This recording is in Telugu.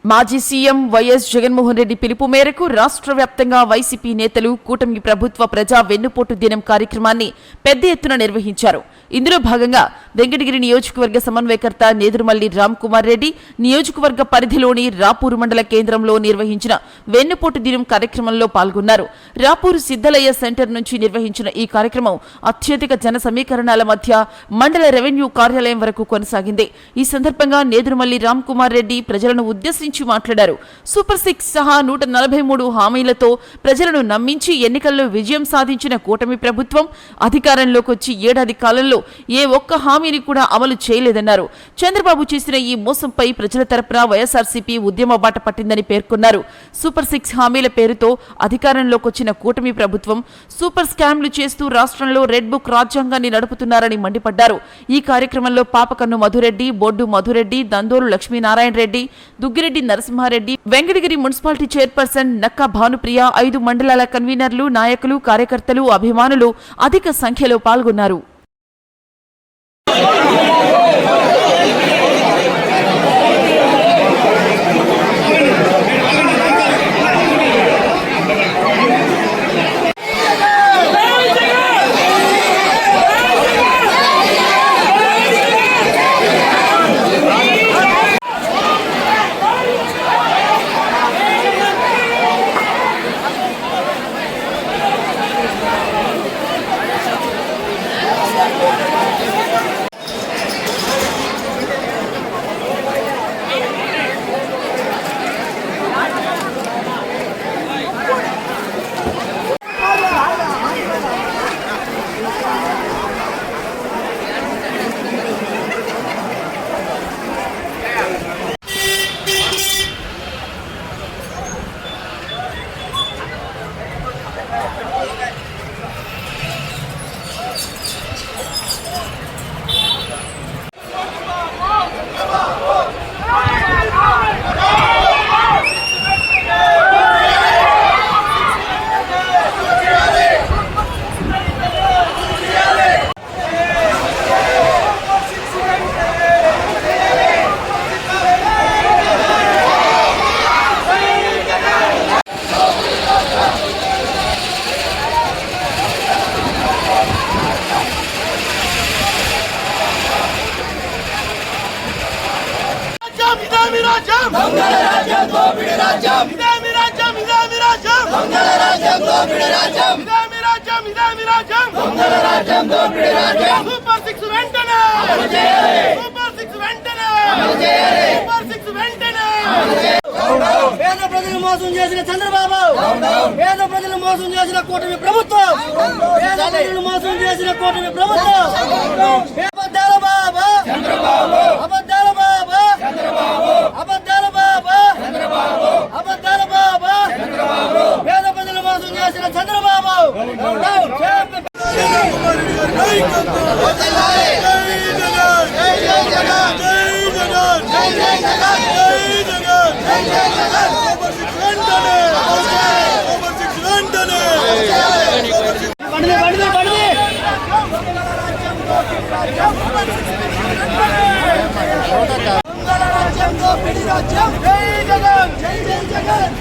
మాజీ సీఎం వైఎస్ జగన్మోహన్ రెడ్డి పిలుపు మేరకు రాష్ట్ర వ్యాప్తంగా వైసీపీ నేతలు కూటమి ప్రభుత్వ ప్రజా వెన్నుపోటు దినం కార్యక్రమాన్ని పెద్ద ఎత్తున నిర్వహించారు. ఇందులో భాగంగా వెంకటగిరి నియోజకవర్గ సమన్వయకర్త నేదురుమల్లి రామ్ కుమార్ రెడ్డి నియోజకవర్గ పరిధిలోని రాపూరు మండల కేంద్రంలో నిర్వహించిన వెన్నుపోటు దినం కార్యక్రమంలో పాల్గొన్నారు. రాపూరు సిద్ధలయ్య సెంటర్ నుంచి నిర్వహించిన ఈ కార్యక్రమం అత్యధిక జన సమీకరణాల మధ్య మండల రెవెన్యూ కార్యాలయం వరకు కొనసాగింది. ఈ సందర్భంగా నేదురుమల్లి రామ్ కుమార్ రెడ్డి ప్రజలను ఉద్దేశించి మాట్లాడారు. సూపర్ 6 సహా 143 హామీలతో ప్రజలను నమ్మించి ఎన్నికల్లో విజయం సాధించిన కూటమి ప్రభుత్వం అధికారంలోకి వచ్చి ఏడాది కాలంలో ఏ ఒక్క హామీని కూడా అమలు చేయలేదన్నారు. చంద్రబాబు చేసిన ఈ మోసంపై ప్రజల తరపున వైఎస్ఆర్సీపీ ఉద్యమ బాట పట్టిందని పేర్కొన్నారు. సూపర్ 6 హామీల పేరుతో అధికారంలోకి వచ్చిన కూటమి ప్రభుత్వం సూపర్ స్కామ్లు చేస్తూ రాష్ట్రంలో రెడ్ బుక్ రాజ్యాంగాన్ని నడుపుతున్నారని మండిపడ్డారు. ఈ కార్యక్రమంలో పాపకన్ను మధురెడ్డి, బొడ్డు మధురెడ్డి, దందోలు లక్ష్మీనారాయణ రెడ్డి, దుగ్గిరెడ్డి నరసింహారెడ్డి, వెంకటగిరి మున్సిపాలిటీ చైర్పర్సన్ నక్కా భానుప్రియ, 5 మండలాల కన్వీనర్లు, నాయకులు, కార్యకర్తలు, అభిమానులు అధిక సంఖ్యలో పాల్గొన్నారు. పేద ప్రజలు మోసం చేసిన చంద్రబాబు, పేద ప్రజలు మోసం చేసిన కూటమి ప్రభుత్వం, పేద ప్రజలు మోసం చేసిన కూటమి ప్రభుత్వం, అబద్ధాల బాబా అబద్ధాల బాబా అబద్ధాల బాబా అబద్ధాల బాబా పేద ప్రజలు మోసం చేసిన చంద్రబాబు. జై జగన్.